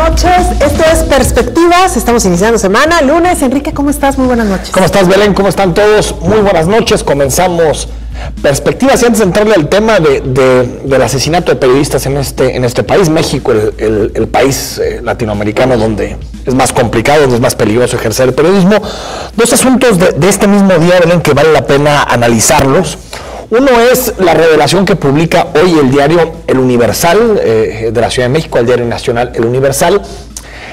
noches. Esto es Perspectivas. Estamos iniciando semana, lunes. Enrique, ¿cómo estás? Muy buenas noches. ¿Cómo estás, Belén? ¿Cómo están todos? Muy buenas noches. Comenzamos Perspectivas. Y antes de entrarle al tema del asesinato de periodistas en este país, México, el país latinoamericano donde es más complicado, donde es más peligroso ejercer el periodismo, dos asuntos de este mismo día, Belén, que vale la pena analizarlos. Uno es la revelación que publica hoy el diario El Universal de la Ciudad de México, el diario nacional El Universal,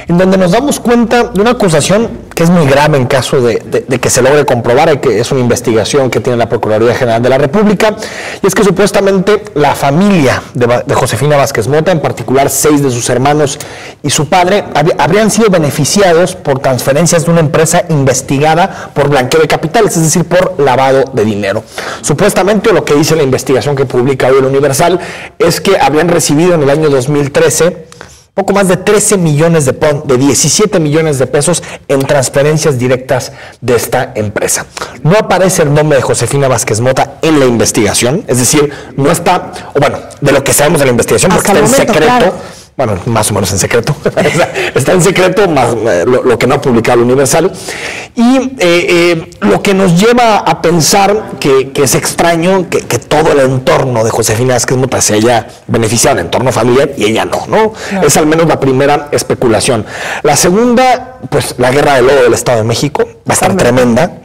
en donde nos damos cuenta de una acusación que es muy grave en caso de que se logre comprobar, que es una investigación que tiene la Procuraduría General de la República, y es que supuestamente la familia de Josefina Vázquez Mota, en particular 6 de sus hermanos y su padre, habrían sido beneficiados por transferencias de una empresa investigada por blanqueo de capitales, es decir, por lavado de dinero. Supuestamente, lo que dice la investigación que publica hoy El Universal es que habrían recibido en el año 2013 poco más de 13 millones de 17 millones de pesos en transferencias directas de esta empresa. No aparece el nombre de Josefina Vázquez Mota en la investigación, es decir, no está, o bueno, de lo que sabemos de la investigación, porque está en secreto. Claro. Bueno, más o menos en secreto. Está en secreto, más lo que no ha publicado el Universal. Y lo que nos lleva a pensar que es extraño que todo el entorno de Josefina Vázquez Mota se haya beneficiado, el entorno familiar, y ella no. Claro. Es al menos la primera especulación. La segunda, pues la guerra del lodo del Estado de México va a estar tremenda.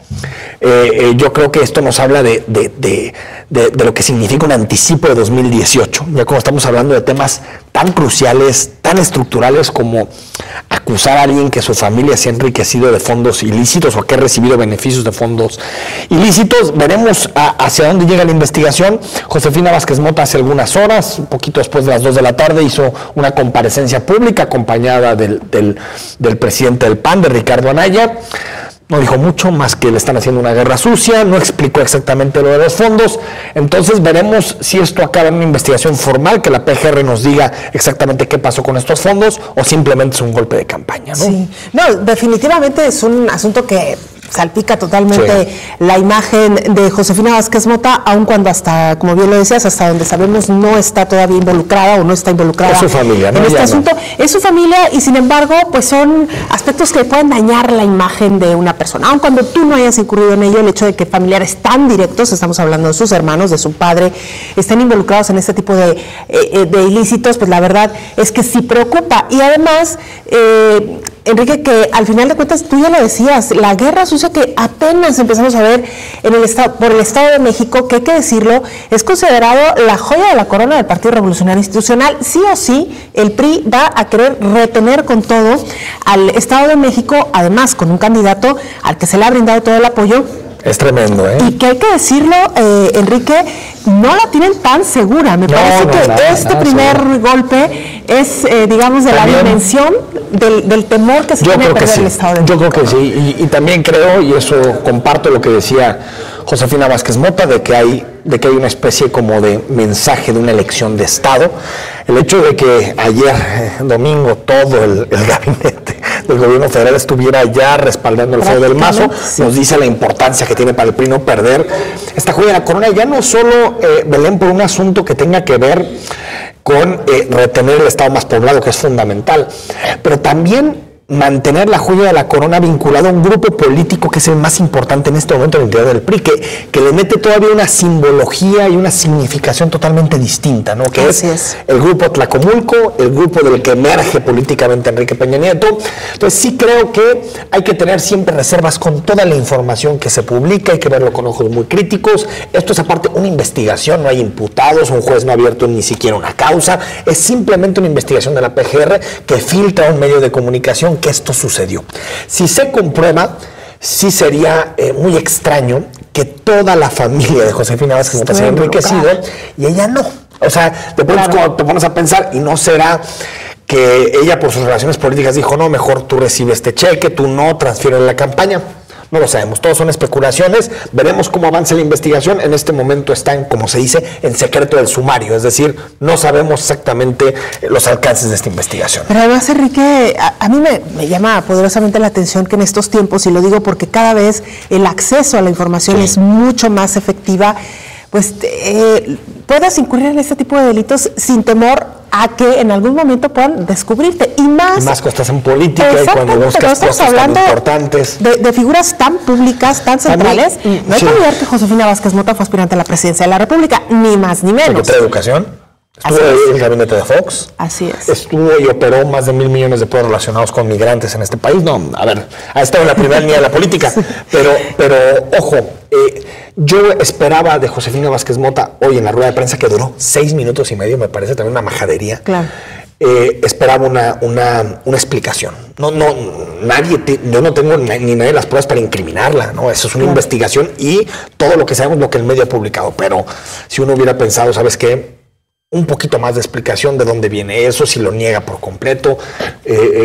Yo creo que esto nos habla de lo que significa un anticipo de 2018, ya como estamos hablando de temas tan cruciales, tan estructurales como acusar a alguien que su familia se ha enriquecido de fondos ilícitos o que ha recibido beneficios de fondos ilícitos. Veremos hacia dónde llega la investigación. Josefina Vázquez Mota hace algunas horas, un poquito después de las 2 de la tarde, hizo una comparecencia pública acompañada del presidente del PAN, de Ricardo Anaya. No dijo mucho más que le están haciendo una guerra sucia, no explicó exactamente lo de los fondos. Entonces veremos si esto acaba en una investigación formal, que la PGR nos diga exactamente qué pasó con estos fondos, o simplemente es un golpe de campaña, ¿no? Sí, no, definitivamente es un asunto que salpica totalmente la imagen de Josefina Vázquez Mota, aun cuando hasta, como bien lo decías, hasta donde sabemos no está todavía involucrada o no está involucrada. Es su familia, ¿no? En este asunto. Es su familia y sin embargo, pues son aspectos que pueden dañar la imagen de una persona. Aun cuando tú no hayas incurrido en ello, el hecho de que familiares tan directos, estamos hablando de sus hermanos, de su padre, estén involucrados en este tipo de ilícitos, pues la verdad es que sí preocupa. Y además, Enrique, que al final de cuentas, tú ya lo decías, la guerra sucia que apenas empezamos a ver en el estado, por el Estado de México, que hay que decirlo, es considerado la joya de la corona del Partido Revolucionario Institucional. Sí o sí, el PRI va a querer retener con todo al Estado de México, además con un candidato al que se le ha brindado todo el apoyo. Es tremendo, ¿eh? Y que hay que decirlo, Enrique, no la tienen tan segura. Me parece que este primer golpe es, digamos, de también, la dimensión del temor que se tiene que perder el Estado de México. Yo creo que sí, y también creo, y eso comparto lo que decía Josefina Vázquez Mota, de que hay una especie como de mensaje de una elección de Estado. El hecho de que ayer, domingo, todo el gabinete del gobierno federal estuviera ya respaldando el fuego del Mazo, nos dice la importancia que tiene para el PRI no perder esta joya de la corona, ya no solo, Belén, por un asunto que tenga que ver con retener el Estado más poblado, que es fundamental, pero también mantener la joya de la corona vinculada a un grupo político que es el más importante en este momento en el interior del PRI, que le mete todavía una simbología y una significación totalmente distinta, ¿no? Que es el grupo Tlacomulco, el grupo del que emerge políticamente Enrique Peña Nieto. Entonces sí creo que hay que tener siempre reservas con toda la información que se publica, hay que verlo con ojos muy críticos. Esto es aparte una investigación, no hay imputados, un juez no ha abierto ni siquiera una causa, es simplemente una investigación de la PGR que filtra a un medio de comunicación que esto sucedió. Si se comprueba, sí sería muy extraño que toda la familia de Josefina Vázquez Mota se haya enriquecido y ella no. O sea, de pronto cuando te pones a pensar, y no será que ella por sus relaciones políticas dijo, no, mejor tú recibes este cheque, tú no, transfieres la campaña. No lo sabemos, todos son especulaciones, veremos cómo avanza la investigación. En este momento están, como se dice, en secreto del sumario, es decir, no sabemos exactamente los alcances de esta investigación. Pero además, Enrique, a mí me llama poderosamente la atención que en estos tiempos, y lo digo porque cada vez el acceso a la información es mucho más efectiva, pues puedas incurrir en este tipo de delitos sin temor a que en algún momento puedan descubrirte. Y más cuando estás en política y cuando buscas cosas tan importantes. De figuras tan públicas, tan centrales. No hay que olvidar que Josefina Vázquez Mota fue aspirante a la presidencia de la República, ni más ni menos. Secretaria de Educación. Estuvo en el gabinete de Fox. Así es. Estuvo y operó más de 1,000 millones de pesos relacionados con migrantes en este país. No, a ver, ha estado en la primera línea de la política. Pero ojo, yo esperaba de Josefina Vázquez Mota hoy en la rueda de prensa, que duró 6 minutos y medio, me parece también una majadería. Claro. Esperaba una explicación. Yo no tengo ni nadie las pruebas para incriminarla, ¿no? Eso es una investigación y todo lo que sabemos, lo que el medio ha publicado. Pero si uno hubiera pensado, ¿sabes qué? Un poquito más de explicación de dónde viene eso, si lo niega por completo.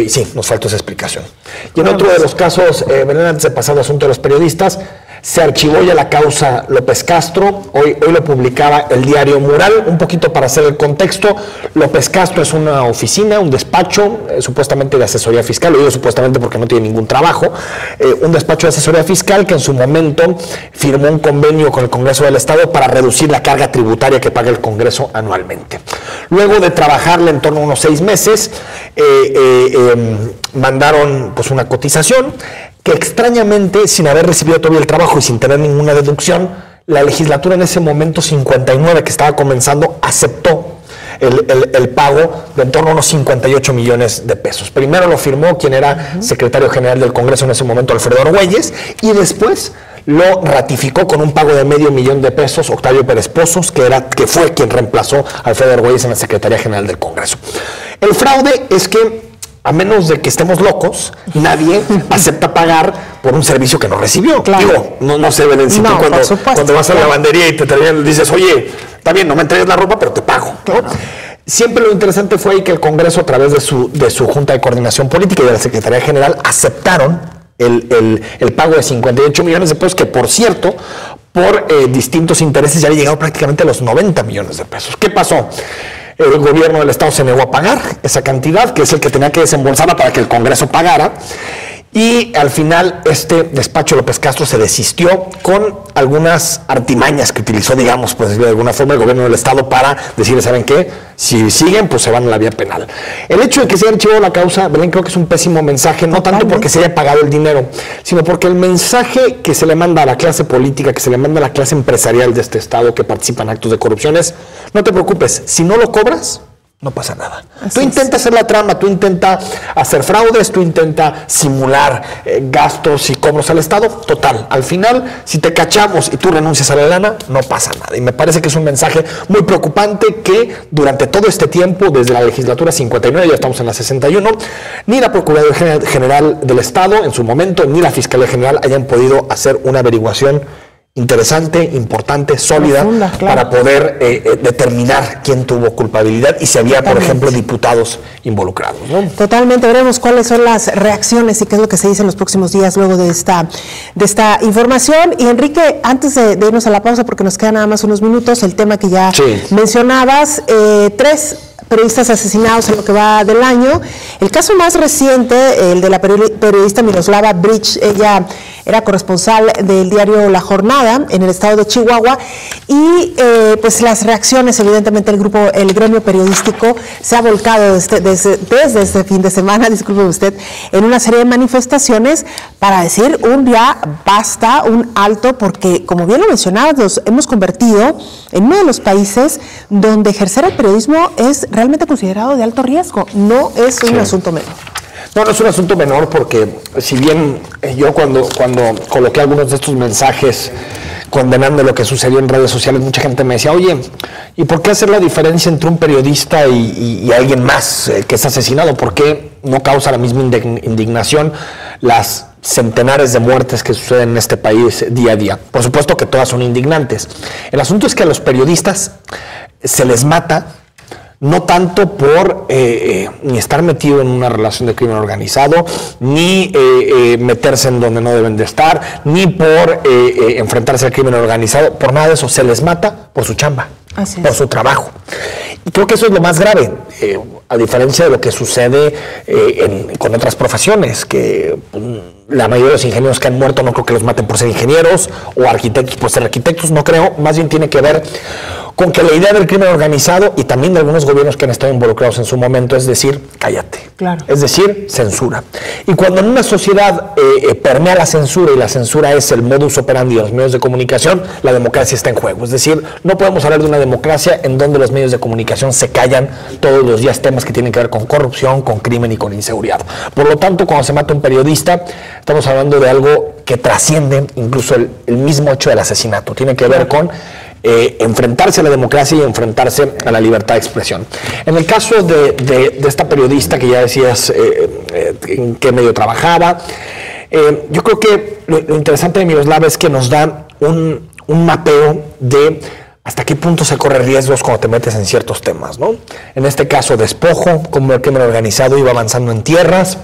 Sí, nos falta esa explicación. Y en otro de los casos, Belén, antes de pasar al asunto de los periodistas, se archivó ya la causa López Castro. Hoy lo publicaba el diario Mural. Un poquito para hacer el contexto, López Castro es una oficina, un despacho, supuestamente de asesoría fiscal. Lo digo supuestamente porque no tiene ningún trabajo. Un despacho de asesoría fiscal que en su momento firmó un convenio con el Congreso del Estado para reducir la carga tributaria que paga el Congreso anualmente. Luego de trabajarle en torno a unos 6 meses, mandaron pues una cotización que extrañamente, sin haber recibido todavía el trabajo y sin tener ninguna deducción, la legislatura en ese momento 59 que estaba comenzando aceptó el pago de en torno a unos 58 millones de pesos. Primero lo firmó quien era secretario general del Congreso en ese momento, Alfredo Argüelles, y después lo ratificó con un pago de $500,000 de pesos Octavio Pérez Pozos, que fue quien reemplazó a Alfredo Argüelles en la Secretaría General del Congreso. El fraude es que, a menos de que estemos locos, nadie acepta pagar por un servicio que no recibió. Claro. Digo, no se ven en sitio cuando vas a la lavandería y te traen, dices, oye, está bien, no me entregues la ropa, pero te pago. Claro. ¿No? Siempre lo interesante fue que el Congreso, a través de su Junta de Coordinación Política y de la Secretaría General, aceptaron el pago de 58 millones de pesos, que por cierto, por distintos intereses ya había llegado prácticamente a los 90 millones de pesos. ¿Qué pasó? El gobierno del Estado se negó a pagar esa cantidad, que es el que tenía que desembolsarla para que el Congreso pagara. Y al final este despacho López Castro se desistió con algunas artimañas que utilizó, digamos, pues de alguna forma el gobierno del Estado para decirle, ¿saben qué? Si siguen, pues se van a la vía penal. El hecho de que se haya archivado la causa, Belén, creo que es un pésimo mensaje, no tanto porque se haya pagado el dinero, sino porque el mensaje que se le manda a la clase política, que se le manda a la clase empresarial de este Estado que participa en actos de corrupción es, no te preocupes, si no lo cobras, no pasa nada. Tú intenta hacer la trama, tú intenta hacer fraudes, tú intenta simular gastos y cobros al Estado. Total, al final, si te cachamos y tú renuncias a la lana, no pasa nada. Y me parece que es un mensaje muy preocupante que durante todo este tiempo, desde la legislatura 59, ya estamos en la 61, ni la Procuraduría General del Estado en su momento, ni la Fiscalía General hayan podido hacer una averiguación interesante, importante, sólida, profunda, claro, para poder determinar quién tuvo culpabilidad y si había, por ejemplo, diputados involucrados, ¿no? Totalmente, veremos cuáles son las reacciones y qué es lo que se dice en los próximos días luego de esta información. Y Enrique, antes de irnos a la pausa, porque nos quedan nada más unos minutos, el tema que ya mencionabas, 3 periodistas asesinados en lo que va del año. El caso más reciente, el de la periodista Miroslava Bridge, ella era corresponsal del diario La Jornada en el estado de Chihuahua y pues las reacciones, evidentemente el gremio periodístico se ha volcado desde este fin de semana, disculpe usted, en una serie de manifestaciones para decir un ya basta, un alto, porque como bien lo mencionabas, nos hemos convertido en uno de los países donde ejercer el periodismo es realmente considerado de alto riesgo, no es un asunto menor. No es un asunto menor porque si bien yo cuando coloqué algunos de estos mensajes condenando lo que sucedió en redes sociales, mucha gente me decía, oye, ¿y por qué hacer la diferencia entre un periodista y alguien más que es asesinado? ¿Por qué no causa la misma indignación las centenares de muertes que suceden en este país día a día? Por supuesto que todas son indignantes. El asunto es que a los periodistas se les mata no tanto por ni estar metido en una relación de crimen organizado, ni meterse en donde no deben de estar, ni por enfrentarse al crimen organizado, por nada de eso. Se les mata por su chamba, por su trabajo. Y creo que eso es lo más grave. a diferencia de lo que sucede con otras profesiones, que la mayoría de los ingenieros que han muerto no creo que los maten por ser ingenieros o arquitectos por ser arquitectos, no creo, más bien tiene que ver con que la idea del crimen organizado y también de algunos gobiernos que han estado involucrados en su momento es decir, cállate, claro. Es decir, censura. Y cuando en una sociedad permea la censura y la censura es el modus operandi de los medios de comunicación, la democracia está en juego. Es decir, no podemos hablar de una democracia en donde los medios de comunicación se callan todos los días temas que tienen que ver con corrupción, con crimen y con inseguridad. Por lo tanto, cuando se mata un periodista, estamos hablando de algo que trasciende incluso el mismo hecho del asesinato. Tiene que ver con enfrentarse a la democracia y enfrentarse a la libertad de expresión. En el caso de esta periodista que ya decías en qué medio trabajaba, yo creo que lo interesante de Miroslava es que nos da un mapeo de hasta qué punto se corre riesgos cuando te metes en ciertos temas, ¿no? En este caso, despojo, como el crimen organizado iba avanzando en tierras,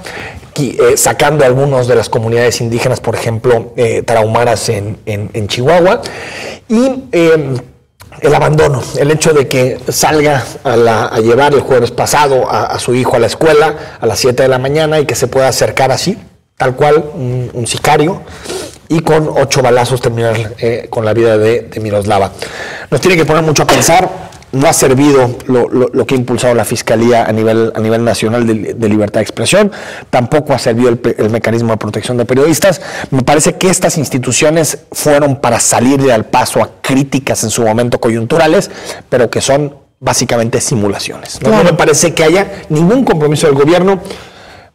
sacando a algunos de las comunidades indígenas, por ejemplo, tarahumaras en Chihuahua, y el abandono, el hecho de que salga a llevar el jueves pasado a su hijo a la escuela a las 7 de la mañana y que se pueda acercar así, tal cual, un sicario, y con 8 balazos terminar con la vida de Miroslava. Nos tiene que poner mucho a pensar. No ha servido lo que ha impulsado la Fiscalía a nivel nacional de libertad de expresión, tampoco ha servido el mecanismo de protección de periodistas. Me parece que estas instituciones fueron para salirle al paso a críticas en su momento coyunturales, pero que son básicamente simulaciones. ¿No? Claro. No me parece que haya ningún compromiso del gobierno.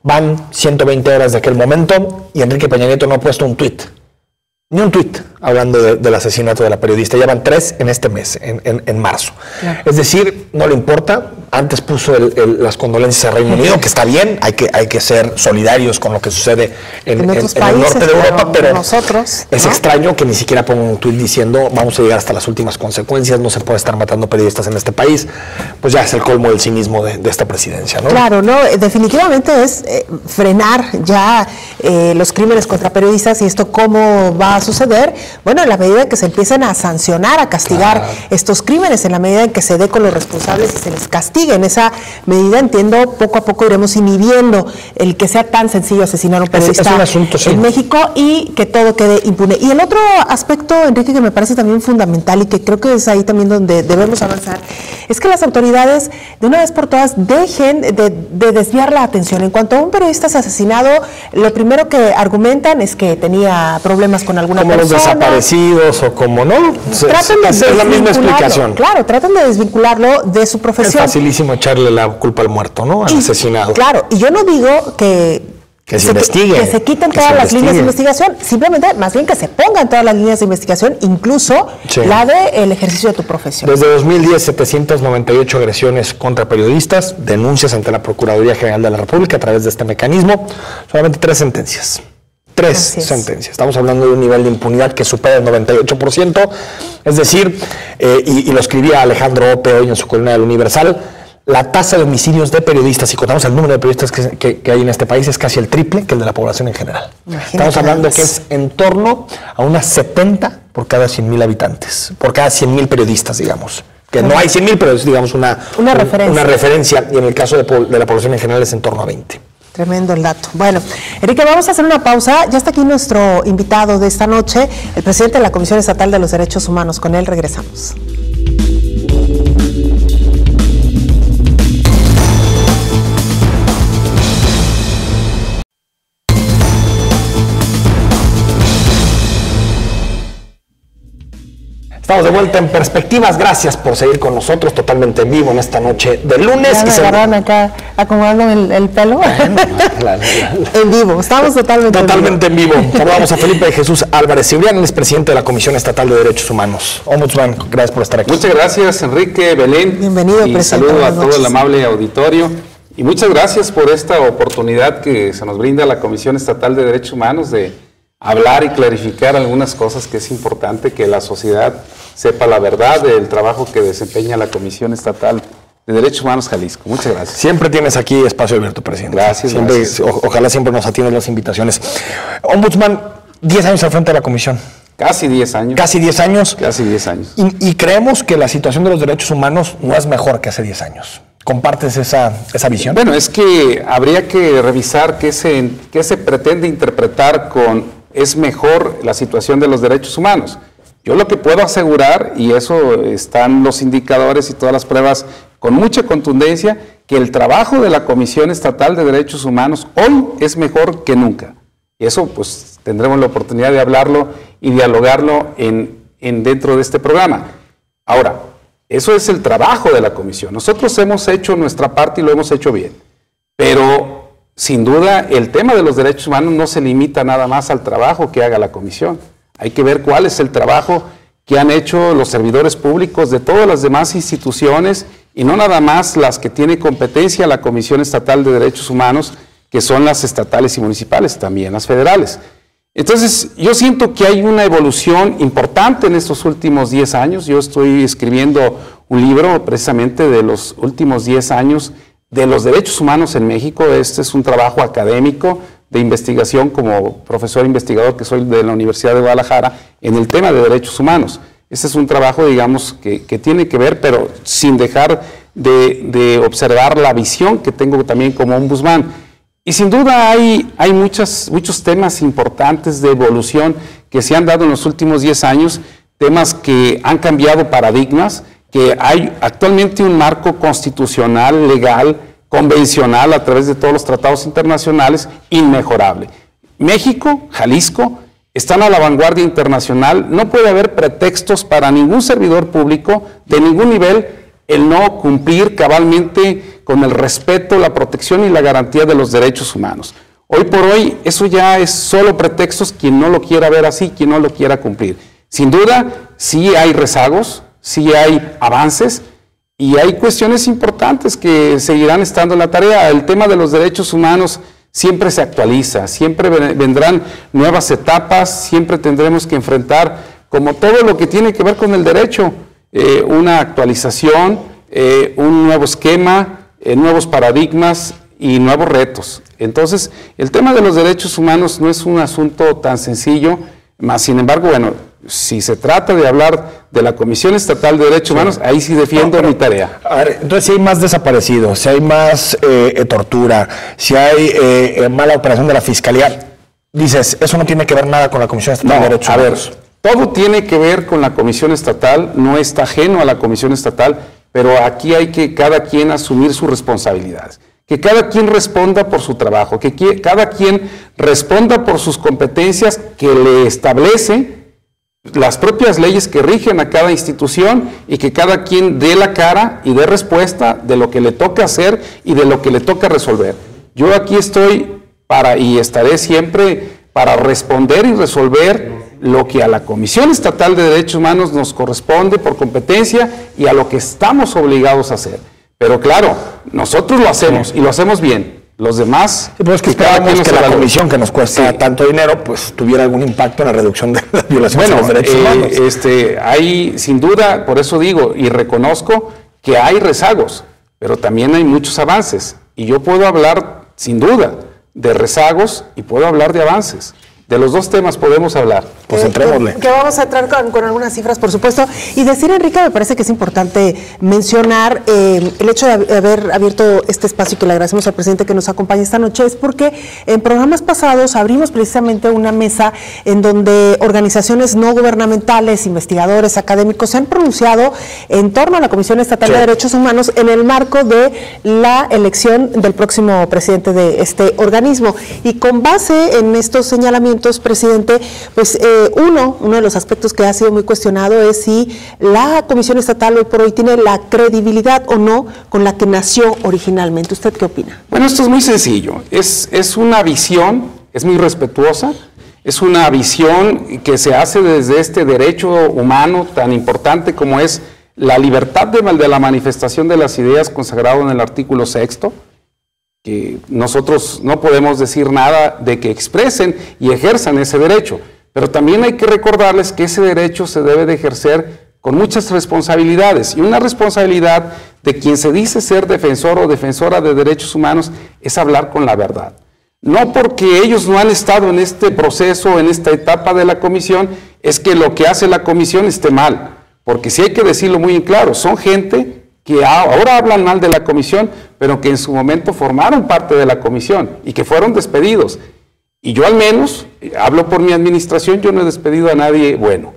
Van 120 horas de aquel momento y Enrique Peña Nieto no ha puesto un tuit. Ni un tuit hablando del asesinato de la periodista. Ya van 3 en este mes, en marzo. Claro. Es decir, no le importa. Antes puso las condolencias a Reino Unido, que está bien, hay que ser solidarios con lo que sucede en el norte de Europa, pero nosotros, es extraño que ni siquiera ponga un tuit diciendo vamos a llegar hasta las últimas consecuencias, no se puede estar matando periodistas en este país. Pues ya es el colmo del cinismo de esta presidencia, ¿no? Claro, no, definitivamente es frenar ya los crímenes contra periodistas. Y esto cómo va a suceder, bueno, en la medida en que se empiecen a sancionar, a castigar estos crímenes, en la medida en que se dé con los responsables y se les castigue. En esa medida, entiendo, poco a poco iremos inhibiendo el que sea tan sencillo asesinar a un periodista en México y que todo quede impune. Y el otro aspecto, Enrique, que me parece también fundamental y que creo que es ahí también donde debemos avanzar, es que las autoridades de una vez por todas dejen de desviar la atención. En cuanto a un periodista es asesinado, lo primero que argumentan es que tenía problemas con alguna persona. Como los desaparecidos o como no. Tratan de es la misma explicación. Claro, tratan de desvincularlo de su profesión. Es facilísimo echarle la culpa al muerto, ¿no? Al asesinado. Claro, y yo no digo que se investigue, que se quiten todas las líneas de investigación, simplemente más bien que se pongan todas las líneas de investigación, incluso la del ejercicio de tu profesión. Desde 2010, 798 agresiones contra periodistas, denuncias ante la Procuraduría General de la República a través de este mecanismo, solamente 3 sentencias. 3 sentencias. Estamos hablando de un nivel de impunidad que supera el 98%, es decir, y lo escribía Alejandro Ope hoy en su columna del Universal, la tasa de homicidios de periodistas, si contamos el número de periodistas que hay en este país, es casi el triple que el de la población en general. Estamos hablando que es en torno a unas 70 por cada 100,000 habitantes, por cada 100,000 periodistas, digamos. Que no hay 100,000, pero es, digamos, una referencia. Y en el caso de la población en general es en torno a 20. Tremendo el dato. Bueno, Enrique, vamos a hacer una pausa. Ya está aquí nuestro invitado de esta noche, el presidente de la Comisión Estatal de los Derechos Humanos. Con él regresamos. Estamos de vuelta en Perspectivas. Gracias por seguir con nosotros totalmente en vivo en esta noche de lunes. Ya me agarraron acá acomodando el pelo. En vivo, estamos totalmente en vivo. Saludamos a Felipe de Jesús Álvarez Cibrián, él es presidente de la Comisión Estatal de Derechos Humanos. Ombudsman, gracias por estar aquí. Muchas gracias, Enrique, Belén. Bienvenido, presidente. Saludo a todo el amable auditorio. Y muchas gracias por esta oportunidad que se nos brinda la Comisión Estatal de Derechos Humanos de hablar y clarificar algunas cosas que es importante que la sociedad sepa la verdad del trabajo que desempeña la Comisión Estatal de Derechos Humanos Jalisco. Muchas gracias. Siempre tienes aquí espacio abierto, presidente. Gracias. Ojalá siempre nos atiendas las invitaciones. Ombudsman, 10 años al frente de la Comisión. Casi 10 años. Casi 10 años. Casi 10 años. Y creemos que la situación de los derechos humanos no es mejor que hace 10 años. ¿Compartes esa visión? Bueno, es que habría que revisar qué se pretende interpretar con es mejor la situación de los derechos humanos. Yo lo que puedo asegurar, y eso están los indicadores y todas las pruebas con mucha contundencia, que el trabajo de la Comisión Estatal de Derechos Humanos hoy es mejor que nunca. Y eso pues tendremos la oportunidad de hablarlo y dialogarlo dentro de este programa. Ahora, eso es el trabajo de la Comisión. Nosotros hemos hecho nuestra parte y lo hemos hecho bien. Pero, sin duda, el tema de los derechos humanos no se limita nada más al trabajo que haga la Comisión. Hay que ver cuál es el trabajo que han hecho los servidores públicos de todas las demás instituciones y no nada más las que tiene competencia la Comisión Estatal de Derechos Humanos, que son las estatales y municipales, también las federales. Entonces, yo siento que hay una evolución importante en estos últimos 10 años. Yo estoy escribiendo un libro precisamente de los últimos 10 años de los derechos humanos en México. Este es un trabajo académico de investigación como profesor investigador que soy de la Universidad de Guadalajara en el tema de derechos humanos. Este es un trabajo, digamos, que tiene que ver, pero sin dejar de observar la visión que tengo también como ombudsman. Y sin duda hay muchos temas importantes de evolución que se han dado en los últimos 10 años, temas que han cambiado paradigmas, que hay actualmente un marco constitucional, legal, convencional a través de todos los tratados internacionales, inmejorable. México, Jalisco, están a la vanguardia internacional, no puede haber pretextos para ningún servidor público de ningún nivel el no cumplir cabalmente con el respeto, la protección y la garantía de los derechos humanos. Hoy por hoy eso ya es solo pretextos, quien no lo quiera ver así, quien no lo quiera cumplir. Sin duda, sí hay rezagos, sí hay avances y hay cuestiones importantes que seguirán estando en la tarea. El tema de los derechos humanos siempre se actualiza, siempre vendrán nuevas etapas, siempre tendremos que enfrentar, como todo lo que tiene que ver con el derecho, una actualización, un nuevo esquema, nuevos paradigmas y nuevos retos. Entonces, el tema de los derechos humanos no es un asunto tan sencillo, más sin embargo, bueno, si se trata de hablar de la Comisión Estatal de Derechos Humanos, ahí sí defiendo mi tarea. A ver, entonces si hay más desaparecidos, si hay más tortura, si hay mala operación de la Fiscalía, dices, eso no tiene que ver nada con la Comisión Estatal de Derechos Humanos. Todo tiene que ver con la Comisión Estatal, no está ajeno a la Comisión Estatal, pero aquí hay que cada quien asumir sus responsabilidades, que cada quien responda por su trabajo, que cada quien responda por sus competencias que le establece las propias leyes que rigen a cada institución y que cada quien dé la cara y dé respuesta de lo que le toca hacer y de lo que le toca resolver. Yo aquí estoy y estaré siempre para responder y resolver lo que a la Comisión Estatal de Derechos Humanos nos corresponde por competencia y a lo que estamos obligados a hacer. Pero claro, nosotros lo hacemos y lo hacemos bien. Los demás, sí, pues que esperamos que la comisión que nos cuesta tanto dinero, pues tuviera algún impacto en la reducción de las violaciones de los derechos humanos. Hay, sin duda, por eso digo y reconozco que hay rezagos, pero también hay muchos avances. Y yo puedo hablar, sin duda, de rezagos y puedo hablar de avances. De los dos temas podemos hablar. Pues entrémosle. Que vamos a entrar con algunas cifras, por supuesto. Y decir, Enrique, me parece que es importante mencionar el hecho de haber abierto este espacio y que le agradecemos al presidente que nos acompañe esta noche, es porque en programas pasados abrimos precisamente una mesa en donde organizaciones no gubernamentales, investigadores, académicos se han pronunciado en torno a la Comisión Estatal de Derechos Humanos en el marco de la elección del próximo presidente de este organismo. Y con base en estos señalamientos, presidente, pues uno de los aspectos que ha sido muy cuestionado es si la Comisión Estatal hoy por hoy tiene la credibilidad o no con la que nació originalmente. ¿Usted qué opina? Bueno, esto es muy sencillo. Es una visión, es muy respetuosa, es una visión que se hace desde este derecho humano tan importante como es la libertad de la manifestación de las ideas consagrado en el artículo 6º, que nosotros no podemos decir nada de que expresen y ejerzan ese derecho, pero también hay que recordarles que ese derecho se debe de ejercer con muchas responsabilidades, y una responsabilidad de quien se dice ser defensor o defensora de derechos humanos es hablar con la verdad. No porque ellos no han estado en este proceso, en esta etapa de la comisión, es que lo que hace la comisión esté mal, porque sí hay que decirlo muy en claro, son gente que ahora hablan mal de la comisión, pero que en su momento formaron parte de la comisión y que fueron despedidos. Y yo al menos, hablo por mi administración, yo no he despedido a nadie bueno.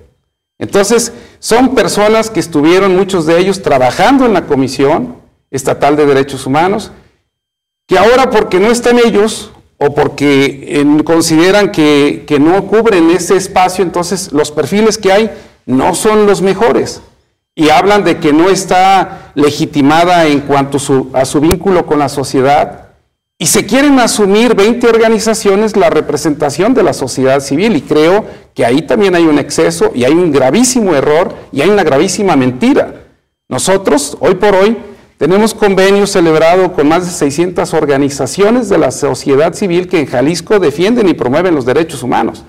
Entonces, son personas que estuvieron, muchos de ellos, trabajando en la Comisión Estatal de Derechos Humanos, que ahora porque no están ellos o porque consideran que no cubren ese espacio, entonces los perfiles que hay no son los mejores. Y hablan de que no está legitimada en cuanto a su vínculo con la sociedad. Y se quieren asumir 20 organizaciones la representación de la sociedad civil, y creo que ahí también hay un exceso y hay un gravísimo error y hay una gravísima mentira. Nosotros, hoy por hoy, tenemos convenio celebrado con más de 600 organizaciones de la sociedad civil que en Jalisco defienden y promueven los derechos humanos.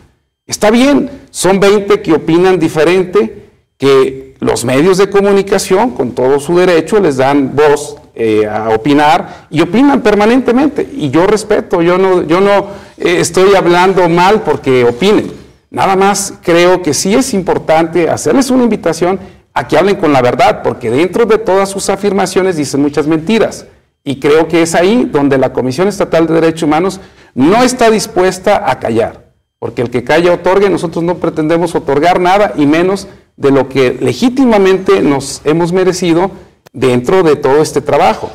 Está bien, son 20 que opinan diferente, que los medios de comunicación, con todo su derecho, les dan voz a opinar y opinan permanentemente. Y yo respeto, yo no estoy hablando mal porque opinen. Nada más creo que sí es importante hacerles una invitación a que hablen con la verdad, porque dentro de todas sus afirmaciones dicen muchas mentiras. Y creo que es ahí donde la Comisión Estatal de Derechos Humanos no está dispuesta a callar. Porque el que calla otorga, nosotros no pretendemos otorgar nada, y menos de lo que legítimamente nos hemos merecido dentro de todo este trabajo.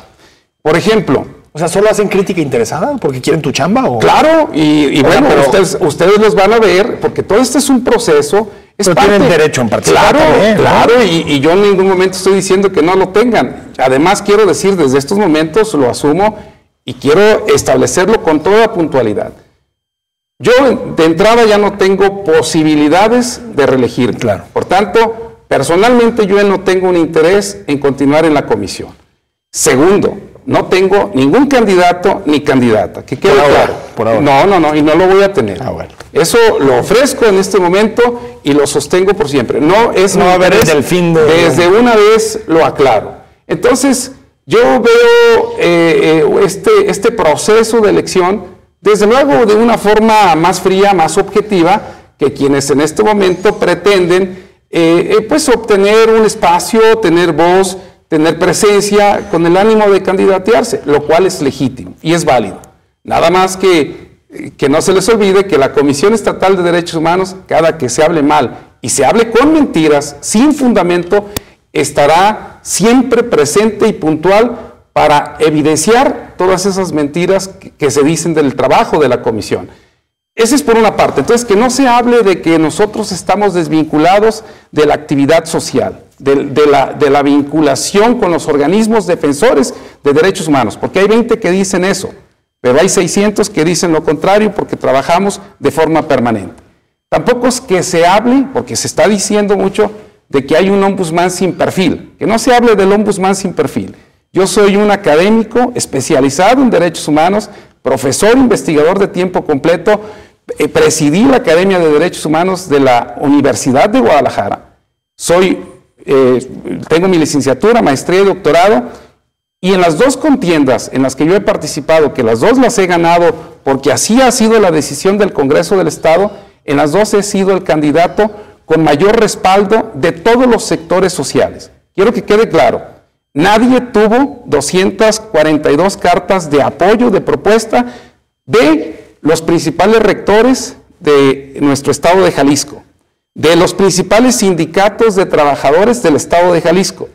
Por ejemplo, o sea, ¿solo hacen crítica interesada porque quieren tu chamba? ¿O? Claro, y bueno, pero ustedes los van a ver, porque todo este es un proceso. Pero tienen derecho en participar. Claro, también, ¿no? claro, y yo en ningún momento estoy diciendo que no lo tengan. Además, quiero decir, desde estos momentos lo asumo y quiero establecerlo con toda puntualidad. Yo de entrada ya no tengo posibilidades de reelegir. Claro. Por tanto, personalmente yo no tengo un interés en continuar en la comisión. Segundo, no tengo ningún candidato ni candidata. Que quede claro. Por ahora. No, y no lo voy a tener. Bueno. Eso lo ofrezco en este momento y lo sostengo por siempre. No es no va a haber desde el fin de... Desde una vez lo aclaro. Entonces, yo veo este proceso de elección, desde luego, de una forma más fría, más objetiva, que quienes en este momento pretenden pues obtener un espacio, tener voz, tener presencia, con el ánimo de candidatearse, lo cual es legítimo y es válido. Nada más que no se les olvide que la Comisión Estatal de Derechos Humanos, cada que se hable mal y se hable con mentiras, sin fundamento, estará siempre presente y puntual para evidenciar todas esas mentiras que se dicen del trabajo de la comisión. Ese es por una parte. Entonces, que no se hable de que nosotros estamos desvinculados de la actividad social, de la vinculación con los organismos defensores de derechos humanos, porque hay 20 que dicen eso, pero hay 600 que dicen lo contrario porque trabajamos de forma permanente. Tampoco es que se hable, porque se está diciendo mucho, de que hay un ombudsman sin perfil, que no se hable del ombudsman sin perfil. Yo soy un académico especializado en derechos humanos, profesor investigador de tiempo completo, presidí la Academia de Derechos Humanos de la Universidad de Guadalajara, tengo mi licenciatura, maestría y doctorado, y en las dos contiendas en las que yo he participado, que las dos las he ganado porque así ha sido la decisión del Congreso del Estado, en las dos he sido el candidato con mayor respaldo de todos los sectores sociales. Quiero que quede claro. Nadie tuvo 242 cartas de apoyo, de propuesta de los principales rectores de nuestro estado de Jalisco, de los principales sindicatos de trabajadores del estado de Jalisco,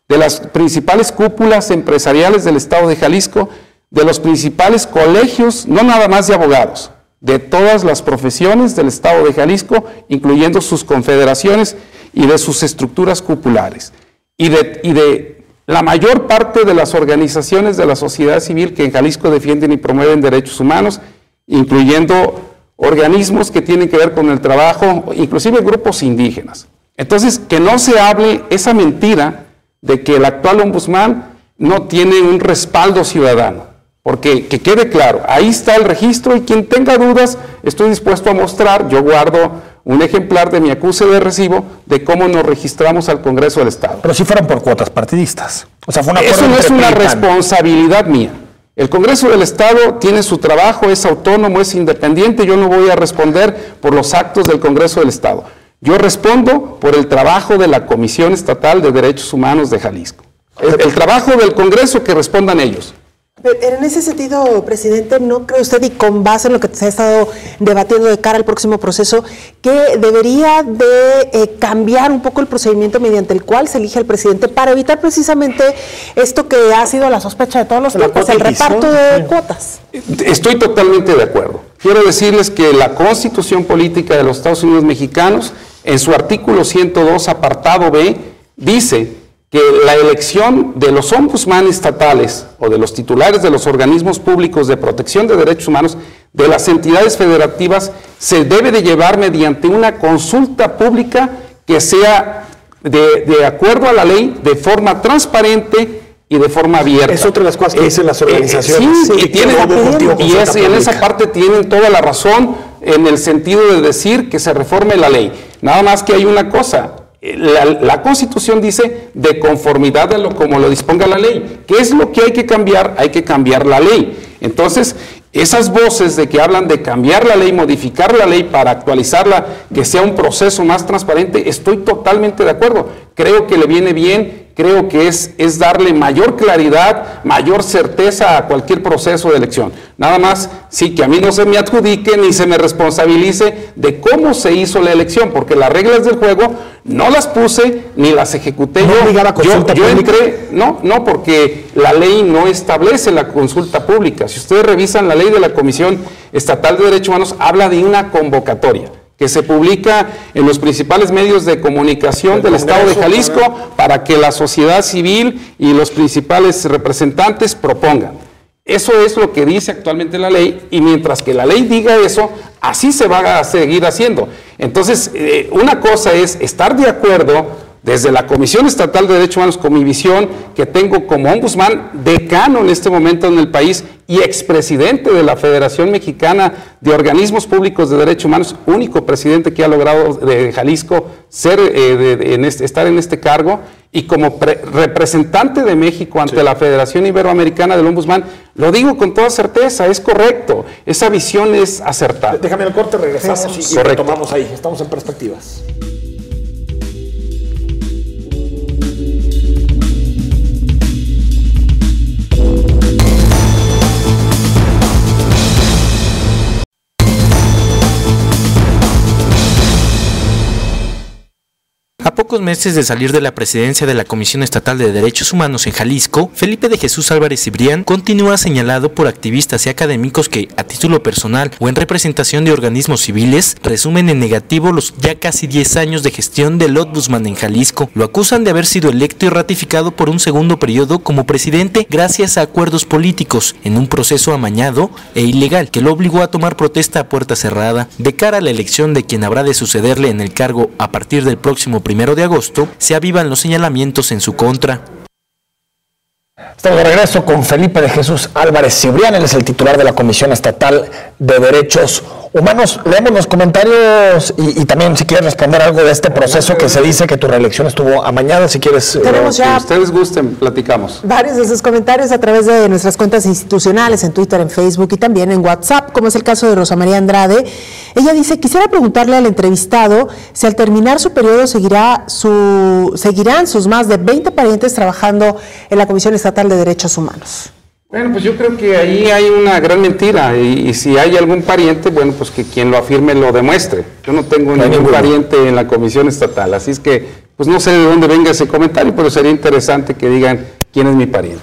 de las principales cúpulas empresariales del estado de Jalisco, de los principales colegios, no nada más de abogados, de todas las profesiones del estado de Jalisco, incluyendo sus confederaciones y de sus estructuras cupulares, y de la mayor parte de las organizaciones de la sociedad civil que en Jalisco defienden y promueven derechos humanos, incluyendo organismos que tienen que ver con el trabajo, inclusive grupos indígenas. Entonces, que no se hable esa mentira de que el actual ombudsman no tiene un respaldo ciudadano, porque que quede claro, ahí está el registro y quien tenga dudas, estoy dispuesto a mostrar, yo guardo un ejemplar de mi acuse de recibo de cómo nos registramos al Congreso del Estado. Pero si fueron por cuotas partidistas. O sea, fue una Eso no es una responsabilidad mía. El Congreso del Estado tiene su trabajo, es autónomo, es independiente. Yo no voy a responder por los actos del Congreso del Estado. Yo respondo por el trabajo de la Comisión Estatal de Derechos Humanos de Jalisco. El trabajo del Congreso, que respondan ellos. Pero en ese sentido, presidente, ¿no cree usted, y con base en lo que se ha estado debatiendo de cara al próximo proceso, que debería de cambiar un poco el procedimiento mediante el cual se elige al presidente para evitar precisamente esto que ha sido la sospecha de todos los tiempos, el reparto de cuotas? Estoy totalmente de acuerdo. Quiero decirles que la Constitución Política de los Estados Unidos Mexicanos, en su artículo 102, apartado B, dice que la elección de los ombudsman estatales o de los titulares de los organismos públicos de protección de derechos humanos de las entidades federativas se debe de llevar mediante una consulta pública que sea de acuerdo a la ley, de forma transparente y de forma abierta. Es otra de las cosas que dicen las organizaciones. Sí, y en esa parte tienen toda la razón en el sentido de decir que se reforme la ley. Nada más que hay una cosa. La Constitución dice de conformidad a como lo disponga la ley. ¿Qué es lo que hay que cambiar? Hay que cambiar la ley. Entonces, esas voces de que hablan de cambiar la ley, modificar la ley para actualizarla, que sea un proceso más transparente, estoy totalmente de acuerdo. Creo que le viene bien, creo que es darle mayor claridad, mayor certeza a cualquier proceso de elección. Nada más, sí, que a mí no se me adjudique ni se me responsabilice de cómo se hizo la elección, porque las reglas del juego no las puse ni las ejecuté yo entré, no, porque la ley no establece la consulta pública. Si ustedes revisan la ley de la Comisión Estatal de Derechos Humanos, habla de una convocatoria que se publica en los principales medios de comunicación del Estado de Jalisco para que la sociedad civil y los principales representantes propongan. Eso es lo que dice actualmente la ley, y mientras que la ley diga eso, así se va a seguir haciendo. Entonces, una cosa es estar de acuerdo desde la Comisión Estatal de Derechos Humanos, con mi visión que tengo como ombudsman decano en este momento en el país y expresidente de la Federación Mexicana de Organismos Públicos de Derechos Humanos, único presidente que ha logrado de Jalisco ser, estar en este cargo, y como representante de México ante la Federación Iberoamericana del Ombudsman, lo digo con toda certeza, es correcto, esa visión es acertada. Déjame el corte, regresamos y retomamos ahí, estamos en Perspectivas. A pocos meses de salir de la presidencia de la Comisión Estatal de Derechos Humanos en Jalisco, Felipe de Jesús Álvarez Cibrián continúa señalado por activistas y académicos que, a título personal o en representación de organismos civiles, resumen en negativo los ya casi 10 años de gestión del Ombudsman en Jalisco. Lo acusan de haber sido electo y ratificado por un segundo periodo como presidente gracias a acuerdos políticos, en un proceso amañado e ilegal que lo obligó a tomar protesta a puerta cerrada. De cara a la elección de quien habrá de sucederle en el cargo a partir del próximo 1 de agosto, se avivan los señalamientos en su contra. Estamos de regreso con Felipe de Jesús Álvarez Cibrián, él es el titular de la Comisión Estatal de Derechos Humanos. Leemos los comentarios y también si quieres responder algo de este proceso que se dice que tu reelección estuvo amañada, si quieres. Tenemos ya, que ustedes gusten, platicamos. Varios de sus comentarios a través de nuestras cuentas institucionales, en Twitter, en Facebook y también en WhatsApp, como es el caso de Rosa María Andrade. Ella dice, quisiera preguntarle al entrevistado si al terminar su periodo seguirán sus más de 20 parientes trabajando en la Comisión Estatal de Derechos Humanos. Bueno, pues yo creo que ahí hay una gran mentira, y si hay algún pariente, bueno, pues que quien lo afirme lo demuestre. Yo no tengo ningún pariente en la Comisión Estatal, así es que pues no sé de dónde venga ese comentario, pero sería interesante que digan quién es mi pariente.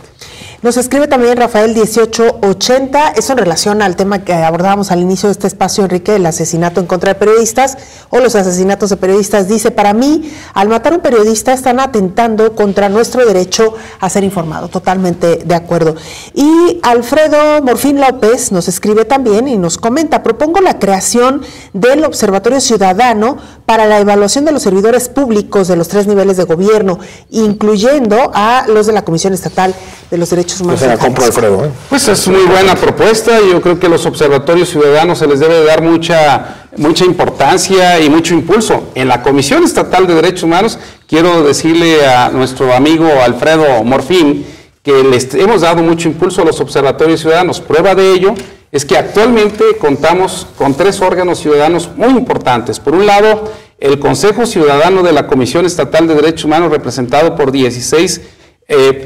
Nos escribe también Rafael 1880, eso en relación al tema que abordábamos al inicio de este espacio, Enrique, el asesinato en contra de periodistas o los asesinatos de periodistas. Dice, para mí, al matar a un periodista están atentando contra nuestro derecho a ser informado. Totalmente de acuerdo. Y Alfredo Morfín López nos escribe también y nos comenta, propongo la creación del Observatorio Ciudadano para la evaluación de los servidores públicos de los 3 niveles de gobierno, incluyendo a los de la Comisión Estatal de los Derechos Humanos. Pues, compro, Alfredo, pues es muy buena propuesta. Yo creo que a los observatorios ciudadanos se les debe dar mucha importancia y mucho impulso. En la Comisión Estatal de Derechos Humanos, quiero decirle a nuestro amigo Alfredo Morfín que les hemos dado mucho impulso a los observatorios ciudadanos. Prueba de ello es que actualmente contamos con 3 órganos ciudadanos muy importantes. Por un lado, el Consejo Ciudadano de la Comisión Estatal de Derechos Humanos, representado por 16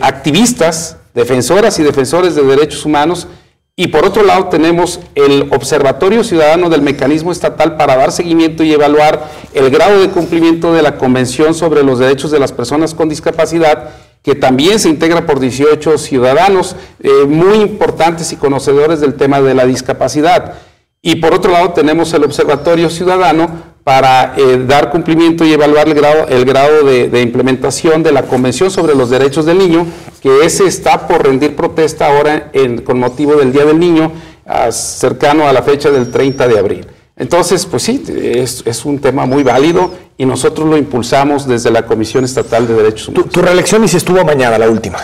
activistas, defensoras y defensores de derechos humanos, y por otro lado tenemos el Observatorio Ciudadano del Mecanismo Estatal para dar seguimiento y evaluar el grado de cumplimiento de la Convención sobre los Derechos de las Personas con Discapacidad, que también se integra por 18 ciudadanos muy importantes y conocedores del tema de la discapacidad. Y por otro lado tenemos el Observatorio Ciudadano para dar cumplimiento y evaluar el grado de implementación de la Convención sobre los Derechos del Niño, que ese está por rendir protesta ahora con motivo del Día del Niño, cercano a la fecha del 30 de abril. Entonces, pues sí, es un tema muy válido y nosotros lo impulsamos desde la Comisión Estatal de Derechos Humanos. Tu reelección, y si estuvo mañana, la última.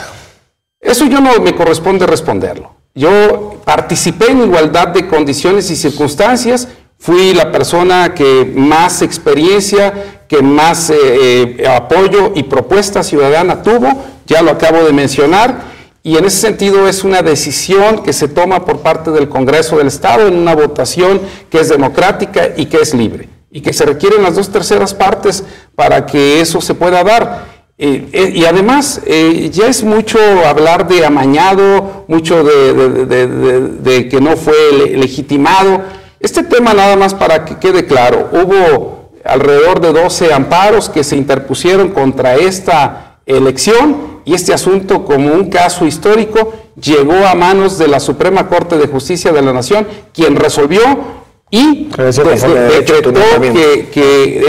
Eso yo no me corresponde responderlo. Yo participé en igualdad de condiciones y circunstancias, fui la persona que más experiencia, que más apoyo y propuesta ciudadana tuvo, ya lo acabo de mencionar, y en ese sentido es una decisión que se toma por parte del Congreso del Estado en una votación que es democrática y que es libre, y que se requieren las 2/3 partes para que eso se pueda dar. Y además, ya es mucho hablar de amañado, mucho de que no fue legitimado. Este tema, nada más para que quede claro, hubo alrededor de 12 amparos que se interpusieron contra esta elección, y este asunto, como un caso histórico, llegó a manos de la Suprema Corte de Justicia de la Nación, quien resolvió y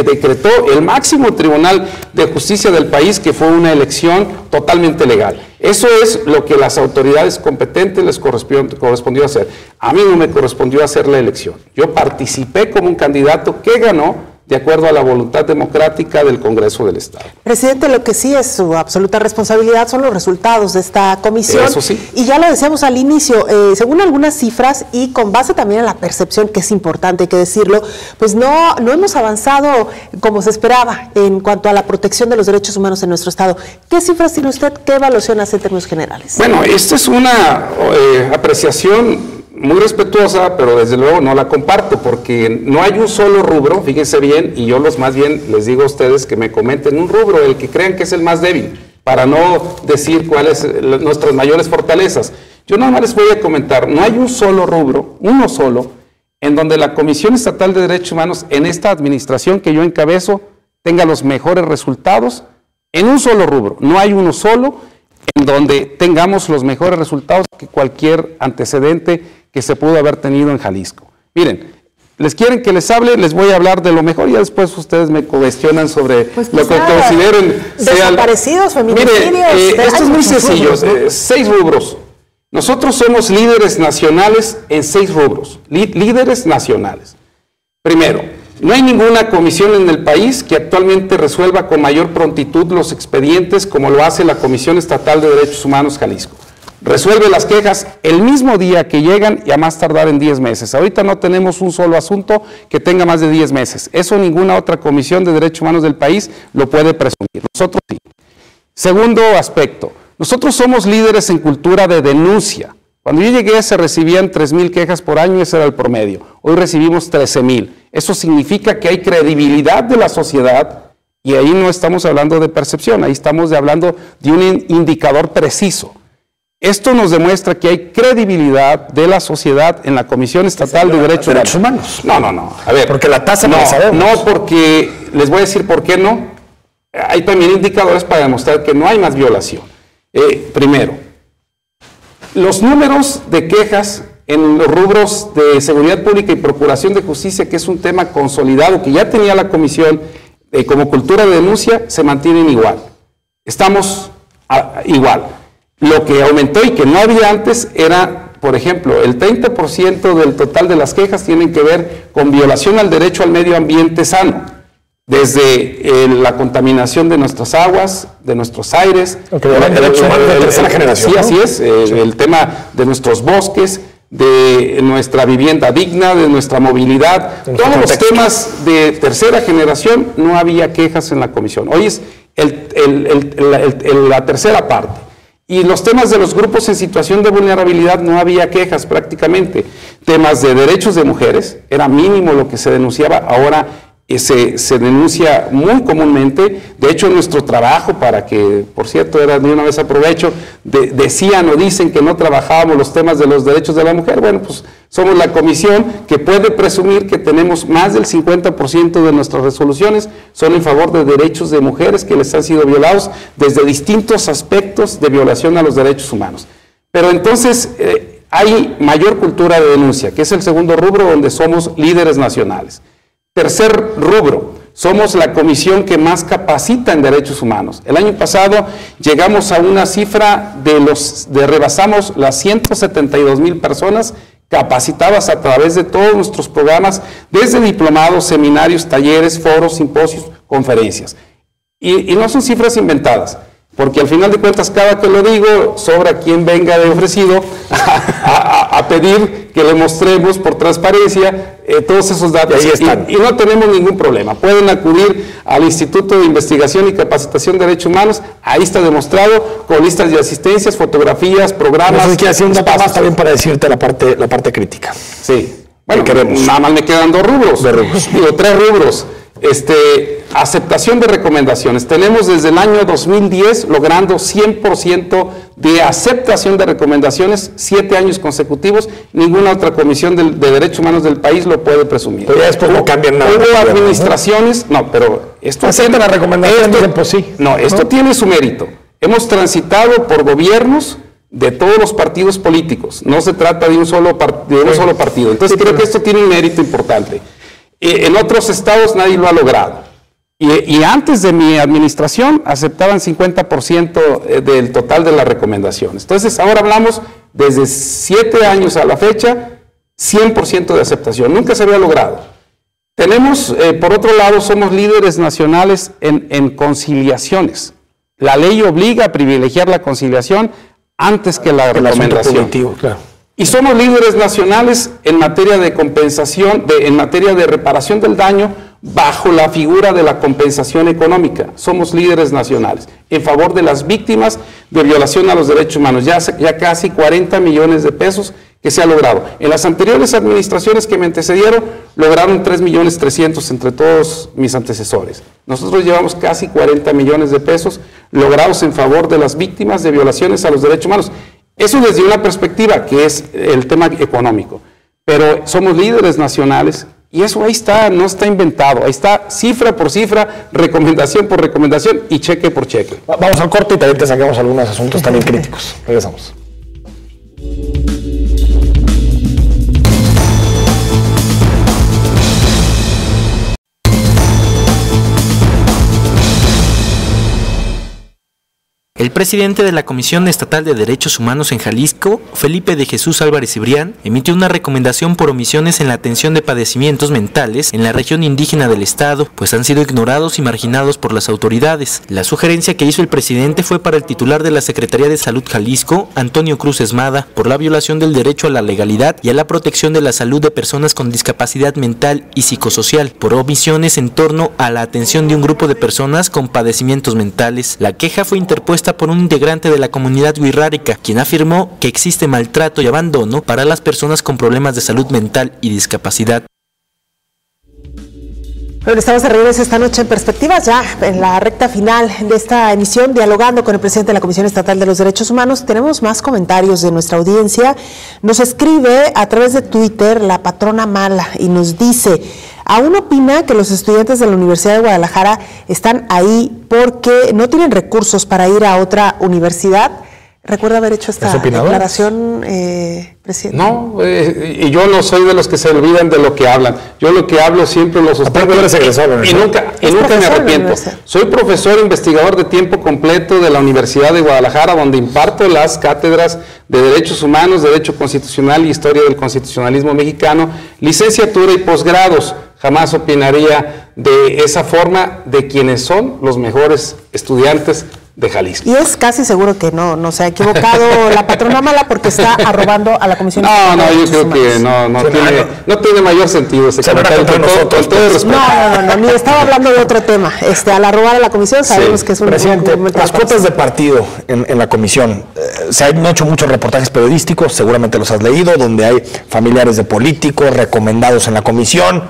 decretó el máximo tribunal de justicia del país que fue una elección totalmente legal. Eso es lo que las autoridades competentes les correspondió hacer. A mí no me correspondió hacer la elección. Yo participé como un candidato que ganó de acuerdo a la voluntad democrática del Congreso del Estado. Presidente, lo que sí es su absoluta responsabilidad son los resultados de esta comisión. Eso sí. Y ya lo decíamos al inicio, según algunas cifras y con base también en la percepción, que es importante, hay que decirlo, pues no hemos avanzado como se esperaba en cuanto a la protección de los derechos humanos en nuestro Estado. ¿Qué cifras tiene usted? ¿Qué evaluación hace en términos generales? Bueno, esta es una apreciación muy respetuosa, pero desde luego no la comparto, porque no hay un solo rubro, fíjense bien, y yo más bien les digo a ustedes que me comenten un rubro, el que crean que es el más débil, para no decir cuáles son nuestras mayores fortalezas. Yo nada más les voy a comentar, no hay un solo rubro, uno solo, en donde la Comisión Estatal de Derechos Humanos, en esta administración que yo encabezo, tenga los mejores resultados, en un solo rubro, no hay uno solo en donde tengamos los mejores resultados que cualquier antecedente que se pudo haber tenido en Jalisco. Miren, ¿les quieren que les hable? Les voy a hablar de lo mejor y ya después ustedes me cuestionan sobre lo que consideren desaparecidos, feminicidios. Mire, esto es muy sencillo, 6 rubros. Nosotros somos líderes nacionales en 6 rubros, líderes nacionales. Primero, no hay ninguna comisión en el país que actualmente resuelva con mayor prontitud los expedientes como lo hace la Comisión Estatal de Derechos Humanos Jalisco. Resuelve las quejas el mismo día que llegan y a más tardar en 10 meses. Ahorita no tenemos un solo asunto que tenga más de 10 meses. Eso ninguna otra comisión de derechos humanos del país lo puede presumir. Nosotros sí. Segundo aspecto, nosotros somos líderes en cultura de denuncia. Cuando yo llegué se recibían 3,000 quejas por año, ese era el promedio. Hoy recibimos 13,000. Eso significa que hay credibilidad de la sociedad y ahí no estamos hablando de percepción, ahí estamos hablando de un indicador preciso. Esto nos demuestra que hay credibilidad de la sociedad en la Comisión Estatal de Derechos Humanos. No. A ver. Porque la tasa no la sabemos. No, porque les voy a decir por qué no. Hay también indicadores para demostrar que no hay más violación. Primero, los números de quejas en los rubros de seguridad pública y procuración de justicia, que es un tema consolidado que ya tenía la Comisión como cultura de denuncia, se mantienen igual. Estamos igual. Lo que aumentó y que no había antes era, por ejemplo, el 30% del total de las quejas tienen que ver con violación al derecho al medio ambiente sano, desde la contaminación de nuestras aguas, de nuestros aires, de tercera generación. Sí, así es, el tema de nuestros bosques, de nuestra vivienda digna, de nuestra movilidad, todos los temas de tercera generación, no había quejas en la comisión. Hoy es la tercera parte. Y los temas de los grupos en situación de vulnerabilidad no había quejas prácticamente. Temas de derechos de mujeres, era mínimo lo que se denunciaba, ahora se denuncia muy comúnmente. De hecho, nuestro trabajo, para que, por cierto, de una vez aprovecho, decían o dicen que no trabajábamos los temas de los derechos de la mujer. Bueno, pues somos la comisión que puede presumir que tenemos más del 50% de nuestras resoluciones son en favor de derechos de mujeres que les han sido violados desde distintos aspectos de violación a los derechos humanos. Pero entonces hay mayor cultura de denuncia, que es el segundo rubro donde somos líderes nacionales. Tercer rubro, somos la comisión que más capacita en derechos humanos. El año pasado llegamos a una cifra rebasamos las 172,000 personas capacitadas a través de todos nuestros programas, desde diplomados, seminarios, talleres, foros, simposios, conferencias. Y no son cifras inventadas, porque al final de cuentas, cada que lo digo, sobra quien venga de ofrecido a pedir que le mostremos por transparencia todos esos datos. Ahí están. Y no tenemos ningún problema. Pueden acudir al Instituto de Investigación y Capacitación de Derechos Humanos, ahí está demostrado, con listas de asistencias, fotografías, programas. No sé, hacer un dato más también para decirte la parte crítica. Sí. Bueno, nada más me quedan 2 rubros. Digo, 3 rubros. Aceptación de recomendaciones. Tenemos desde el año 2010 logrando 100% de aceptación de recomendaciones, 7 años consecutivos. Ninguna otra comisión de derechos humanos del país lo puede presumir. Pero ya después no cambian nada. Hubo administraciones, no, pero esto aceptan la recomendación, pues sí. No, esto tiene su mérito. Hemos transitado por gobiernos de todos los partidos políticos. No se trata de un solo partido. Entonces creo que esto tiene un mérito importante. En otros estados nadie lo ha logrado. Y antes de mi administración aceptaban 50% del total de las recomendaciones. Entonces ahora hablamos desde 7 años a la fecha, 100% de aceptación. Nunca se había logrado. Tenemos, por otro lado, somos líderes nacionales en conciliaciones. La ley obliga a privilegiar la conciliación antes que la recomendación. Claro. Y somos líderes nacionales en materia de compensación, en materia de reparación del daño, bajo la figura de la compensación económica. Somos líderes nacionales en favor de las víctimas de violación a los derechos humanos. Ya casi 40 millones de pesos que se ha logrado. En las anteriores administraciones que me antecedieron, lograron 3.300.000 entre todos mis antecesores. Nosotros llevamos casi 40 millones de pesos logrados en favor de las víctimas de violaciones a los derechos humanos. Eso desde una perspectiva que es el tema económico, pero somos líderes nacionales y eso ahí está, no está inventado, ahí está cifra por cifra, recomendación por recomendación y cheque por cheque. Vamos al corte y también te sacamos algunos asuntos también críticos. Regresamos. El presidente de la Comisión Estatal de Derechos Humanos en Jalisco, Felipe de Jesús Álvarez Cibrián, emitió una recomendación por omisiones en la atención de padecimientos mentales en la región indígena del estado, pues han sido ignorados y marginados por las autoridades. La sugerencia que hizo el presidente fue para el titular de la Secretaría de Salud Jalisco, Antonio Cruz Esmada, por la violación del derecho a la legalidad y a la protección de la salud de personas con discapacidad mental y psicosocial, por omisiones en torno a la atención de un grupo de personas con padecimientos mentales. La queja fue interpuesta por un integrante de la comunidad wixárika, quien afirmó que existe maltrato y abandono para las personas con problemas de salud mental y discapacidad. Bueno, estamos de regreso esta noche en Perspectivas, ya en la recta final de esta emisión, dialogando con el presidente de la Comisión Estatal de los Derechos Humanos. Tenemos más comentarios de nuestra audiencia. Nos escribe a través de Twitter la patrona Mala y nos dice: aún opina que los estudiantes de la Universidad de Guadalajara están ahí porque no tienen recursos para ir a otra universidad. ¿Recuerda haber hecho esta declaración, presidente? No, y yo no soy de los que se olvidan de lo que hablan. Yo lo que hablo siempre lo sostengo y nunca me arrepiento. Soy profesor investigador de tiempo completo de la Universidad de Guadalajara, donde imparto las cátedras de Derechos Humanos, Derecho Constitucional y Historia del Constitucionalismo Mexicano, licenciatura y posgrados. Jamás opinaría de esa forma de quienes son los mejores estudiantes de Jalisco. Y es casi seguro que no se ha equivocado la patrona Mala, porque está arrobando a la Comisión. No, yo creo que no tiene mayor sentido ese comentario, con todo respeto. No, ni estaba hablando de otro tema. Al arrobar a la Comisión sabemos que es un... Presidente, las cuotas de partido en la Comisión, se han hecho muchos reportajes periodísticos, seguramente los has leído, donde hay familiares de políticos recomendados en la Comisión.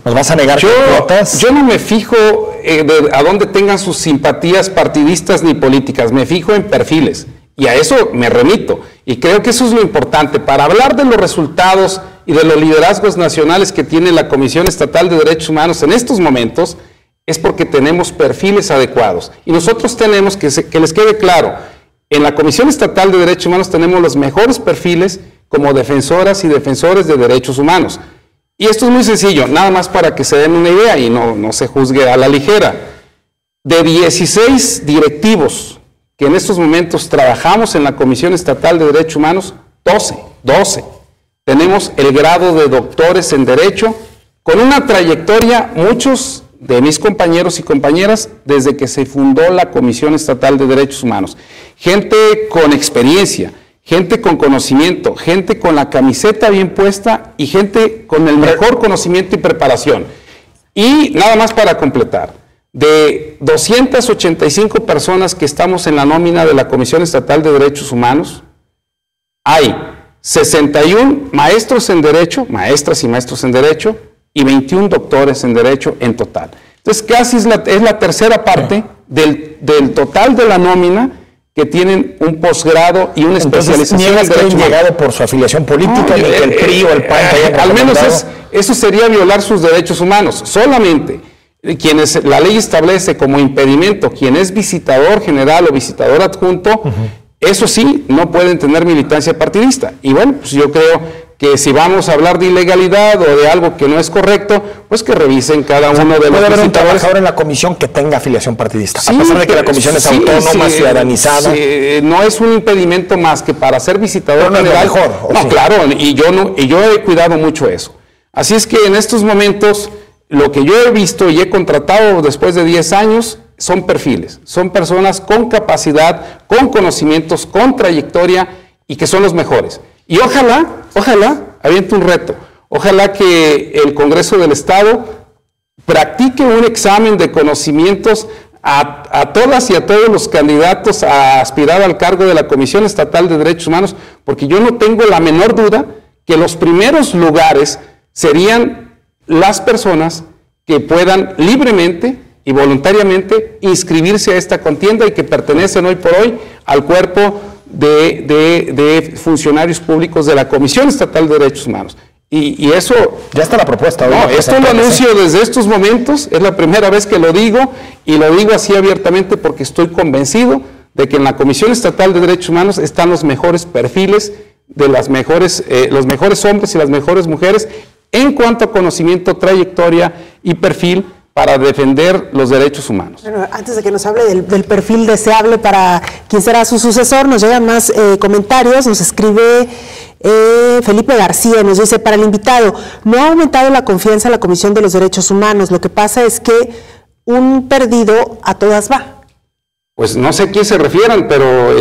¿Nos vas a negar cuotas? Yo no me fijo a dónde tengan sus simpatías partidistas ni políticas, me fijo en perfiles y a eso me remito. Y creo que eso es lo importante. Para hablar de los resultados y de los liderazgos nacionales que tiene la Comisión Estatal de Derechos Humanos en estos momentos, es porque tenemos perfiles adecuados. Y nosotros tenemos que les quede claro, en la Comisión Estatal de Derechos Humanos tenemos los mejores perfiles como defensoras y defensores de derechos humanos. Y esto es muy sencillo, nada más para que se den una idea y no se juzgue a la ligera. De 16 directivos que en estos momentos trabajamos en la Comisión Estatal de Derechos Humanos, 12. Tenemos el grado de doctores en Derecho, con una trayectoria, muchos de mis compañeros y compañeras, desde que se fundó la Comisión Estatal de Derechos Humanos. Gente con experiencia, gente con conocimiento, gente con la camiseta bien puesta y gente con el mejor conocimiento y preparación. Y nada más para completar, de 285 personas que estamos en la nómina de la Comisión Estatal de Derechos Humanos, hay 61 maestros en Derecho, maestras y maestros en Derecho, y 21 doctores en Derecho en total. Entonces casi es la tercera parte del total de la nómina que tienen un posgrado y una especialización en Derecho. Llegado por su afiliación política, ni que el PRI o el PAN al menos eso sería violar sus derechos humanos. Solamente quienes la ley establece como impedimento, quien es visitador general o visitador adjunto, eso sí, no pueden tener militancia partidista. Y bueno, pues yo creo que si vamos a hablar de ilegalidad o de algo que no es correcto, pues que revisen cada uno de los visitadores. Puede haber un trabajador en la comisión que tenga afiliación partidista, sí, a pesar de que la comisión es autónoma, ciudadanizada. Sí, no es un impedimento más que para ser visitador general. No, es mejor, no sí. Claro, y yo he cuidado mucho eso. Así es que en estos momentos, lo que yo he visto y he contratado después de 10 años, son perfiles, son personas con capacidad, con conocimientos, con trayectoria y que son los mejores. Y ojalá, aviente un reto, ojalá que el Congreso del Estado practique un examen de conocimientos a todas y a todos los candidatos a aspirar al cargo de la Comisión Estatal de Derechos Humanos, porque yo no tengo la menor duda que los primeros lugares serían las personas que puedan libremente y voluntariamente inscribirse a esta contienda y que pertenecen hoy por hoy al cuerpo de funcionarios públicos de la Comisión Estatal de Derechos Humanos. Y eso... Ya está la propuesta. No, esto lo anuncio desde estos momentos, es la primera vez que lo digo, y lo digo así abiertamente porque estoy convencido de que en la Comisión Estatal de Derechos Humanos están los mejores perfiles de los mejores hombres y las mejores mujeres en cuanto a conocimiento, trayectoria y perfil para defender los derechos humanos. Bueno, antes de que nos hable del perfil deseable para quien será su sucesor, nos llegan más comentarios. Nos escribe Felipe García, nos dice: para el invitado, no ha aumentado la confianza en la Comisión de los Derechos Humanos, lo que pasa es que un perdido a todas va. Pues no sé a quién se refieran, pero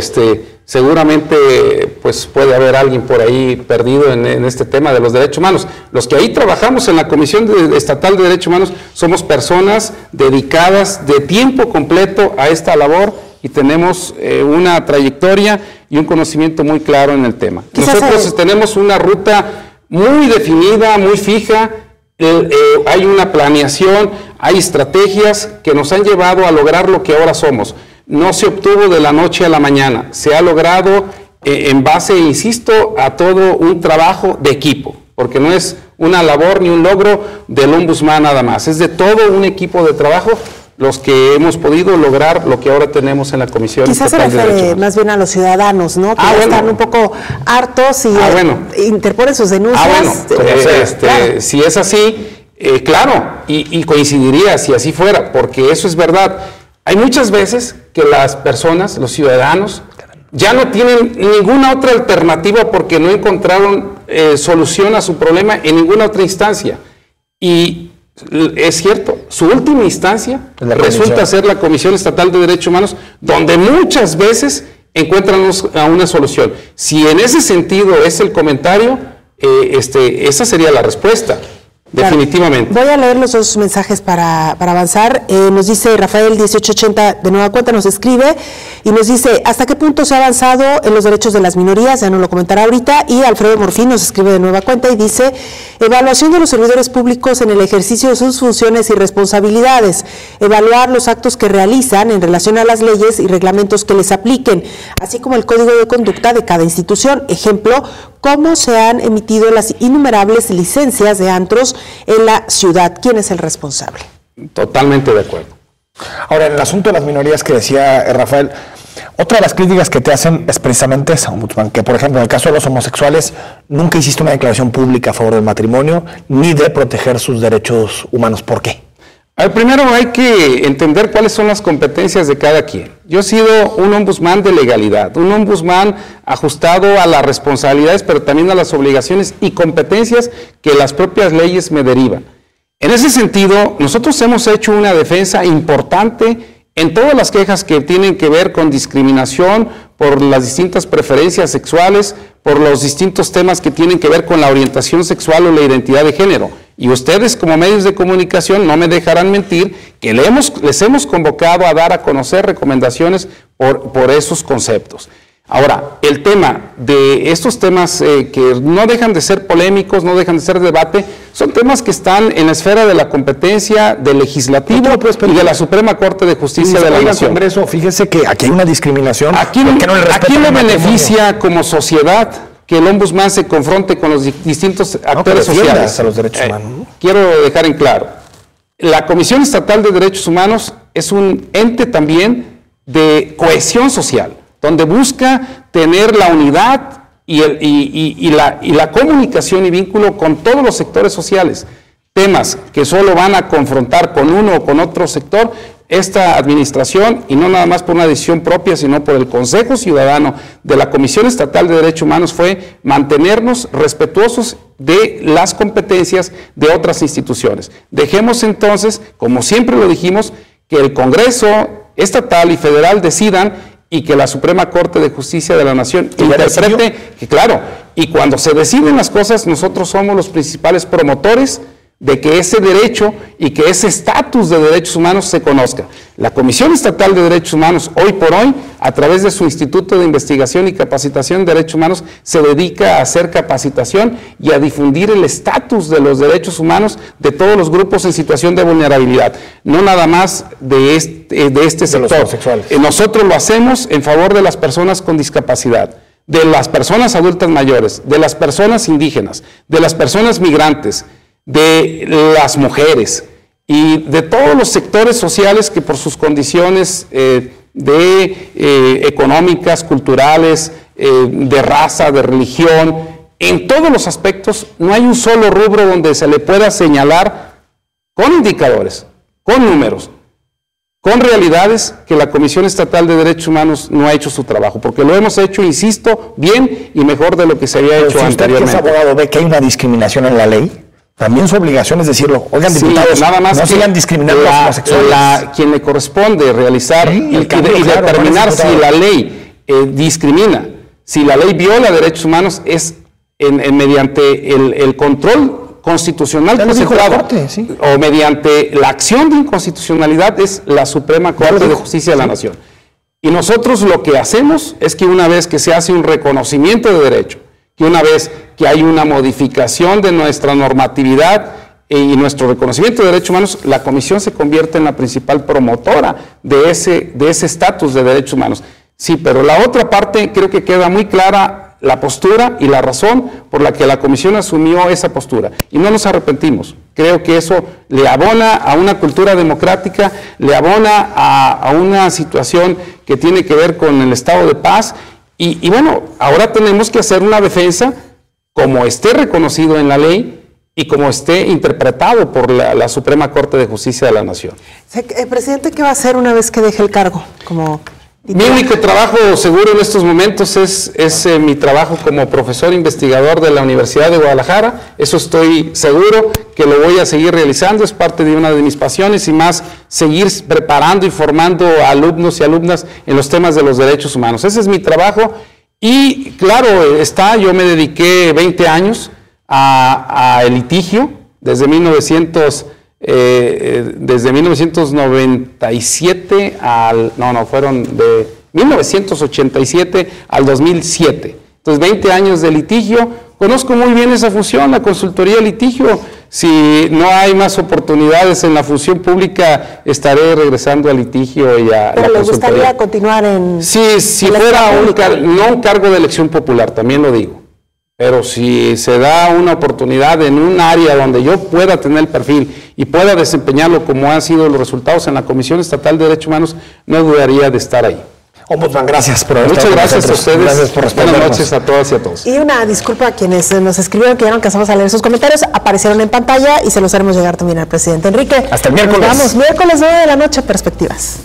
seguramente pues puede haber alguien por ahí perdido en este tema de los derechos humanos. Los que ahí trabajamos en la Comisión Estatal de Derechos Humanos somos personas dedicadas de tiempo completo a esta labor y tenemos una trayectoria y un conocimiento muy claro en el tema. Nosotros tenemos una ruta muy definida, muy fija, hay una planeación, hay estrategias que nos han llevado a lograr lo que ahora somos. No se obtuvo de la noche a la mañana, se ha logrado en base, insisto, a todo un trabajo de equipo, porque no es una labor ni un logro del ombudsman nada más, es de todo un equipo de trabajo los que hemos podido lograr lo que ahora tenemos en la Comisión Estatal de Derechos Humanos. Quizás se refiere más bien a los ciudadanos, ¿no? Que están un poco hartos y interponen sus denuncias. Claro. Si es así, claro, y coincidiría si así fuera, porque eso es verdad. Hay muchas veces que las personas, los ciudadanos, ya no tienen ninguna otra alternativa porque no encontraron solución a su problema en ninguna otra instancia. Y es cierto, su última instancia resulta ser la Comisión Estatal de Derechos Humanos, donde muchas veces encuentran una solución. Si en ese sentido es el comentario, esa sería la respuesta. definitivamente. Voy a leer los dos mensajes para avanzar. Nos dice Rafael 1880 de nueva cuenta, nos escribe y nos dice, ¿hasta qué punto se ha avanzado en los derechos de las minorías? Ya nos lo comentará ahorita. Y Alfredo Morfín nos escribe de nueva cuenta y dice, evaluación de los servidores públicos en el ejercicio de sus funciones y responsabilidades, evaluar los actos que realizan en relación a las leyes y reglamentos que les apliquen, así como el código de conducta de cada institución. Ejemplo, cómo se han emitido las innumerables licencias de antros en la ciudad. ¿Quién es el responsable? Totalmente de acuerdo. Ahora, en el asunto de las minorías que decía Rafael, otra de las críticas que te hacen es precisamente esa, Ombudsman, que por ejemplo en el caso de los homosexuales nunca hiciste una declaración pública a favor del matrimonio ni de proteger sus derechos humanos. ¿Por qué? A ver, primero hay que entender cuáles son las competencias de cada quien. Yo he sido un ombudsman de legalidad, un ombudsman ajustado a las responsabilidades, pero también a las obligaciones y competencias que las propias leyes me derivan. En ese sentido, nosotros hemos hecho una defensa importante en todas las quejas que tienen que ver con discriminación por las distintas preferencias sexuales, por los distintos temas que tienen que ver con la orientación sexual o la identidad de género. Y ustedes como medios de comunicación no me dejarán mentir que les hemos convocado a dar a conocer recomendaciones por esos conceptos. Ahora, el tema de estos temas que no dejan de ser polémicos, no dejan de ser debate, son temas que están en la esfera de la competencia del legislativo y de la Suprema Corte de Justicia de la Nación. Congreso, fíjese que aquí hay una discriminación. ¿A quién le beneficia como sociedad que el ombudsman se confronte con los distintos actores sociales? A los derechos humanos. Quiero dejar en claro, la Comisión Estatal de Derechos Humanos es un ente también de cohesión social, donde busca tener la unidad y la comunicación y vínculo con todos los sectores sociales. Temas que solo van a confrontar con uno o con otro sector, esta administración, y no nada más por una decisión propia, sino por el Consejo Ciudadano de la Comisión Estatal de Derechos Humanos, fue mantenernos respetuosos de las competencias de otras instituciones. Dejemos entonces, como siempre lo dijimos, que el Congreso estatal y federal decidan y que la Suprema Corte de Justicia de la Nación interprete que, claro, y cuando se deciden las cosas, nosotros somos los principales promotores de que ese derecho y que ese estatus de derechos humanos se conozca. La Comisión Estatal de Derechos Humanos, hoy por hoy, a través de su Instituto de Investigación y Capacitación de Derechos Humanos, se dedica a hacer capacitación y a difundir el estatus de los derechos humanos de todos los grupos en situación de vulnerabilidad, no nada más de este sector. Los homosexuales. Nosotros lo hacemos en favor de las personas con discapacidad, de las personas adultas mayores, de las personas indígenas, de las personas migrantes, de las mujeres y de todos los sectores sociales que por sus condiciones económicas, culturales, de raza, de religión, en todos los aspectos, no hay un solo rubro donde se le pueda señalar con indicadores, con números, con realidades que la Comisión Estatal de Derechos Humanos no ha hecho su trabajo, porque lo hemos hecho, insisto, bien y mejor de lo que se había hecho anteriormente. Si usted, que es abogado, ve que hay una discriminación en la ley, también su obligación es decirlo. Oigan, diputados, nada más no sigan discriminando a los homosexuales. Quien le corresponde realizar y determinar si la ley discrimina, si la ley viola derechos humanos, es mediante el control constitucional presentado, o mediante la acción de inconstitucionalidad, es la Suprema Corte de Justicia de la Nación. Y nosotros lo que hacemos es que una vez que se hace un reconocimiento de derecho, que una vez que hay una modificación de nuestra normatividad y nuestro reconocimiento de derechos humanos, la Comisión se convierte en la principal promotora de ese estatus de derechos humanos. Sí, pero la otra parte creo que queda muy clara la postura y la razón por la que la Comisión asumió esa postura. Y no nos arrepentimos. Creo que eso le abona a una cultura democrática, le abona a una situación que tiene que ver con el estado de paz. Y bueno, ahora tenemos que hacer una defensa como esté reconocido en la ley y como esté interpretado por la Suprema Corte de Justicia de la Nación. Presidente, ¿qué va a hacer una vez que deje el cargo? Mi único trabajo seguro en estos momentos es mi trabajo como profesor investigador de la Universidad de Guadalajara. Eso estoy seguro que lo voy a seguir realizando, es parte de una de mis pasiones, y más seguir preparando y formando a alumnos y alumnas en los temas de los derechos humanos. Ese es mi trabajo y claro, yo me dediqué 20 años al litigio desde 1997 fueron de 1987 al 2007. Entonces, 20 años de litigio. Conozco muy bien esa función, la consultoría de litigio. Si no hay más oportunidades en la función pública, estaré regresando al litigio y a ¿Pero la le gustaría continuar en...? Sí, si fuera no un cargo de elección popular, también lo digo. Pero si se da una oportunidad en un área donde yo pueda tener el perfil y pueda desempeñarlo como han sido los resultados en la Comisión Estatal de Derechos Humanos, no dudaría de estar ahí. Ombudsman, gracias por haber Muchas estado con gracias a nosotros. ustedes. Gracias por respondernos. Buenas noches a todas y a todos. Y una disculpa a quienes nos escribieron que ya no alcanzamos a leer sus comentarios, aparecieron en pantalla y se los haremos llegar también al presidente Enrique. Hasta el miércoles. Nos vemos miércoles 9 de la noche, Perspectivas.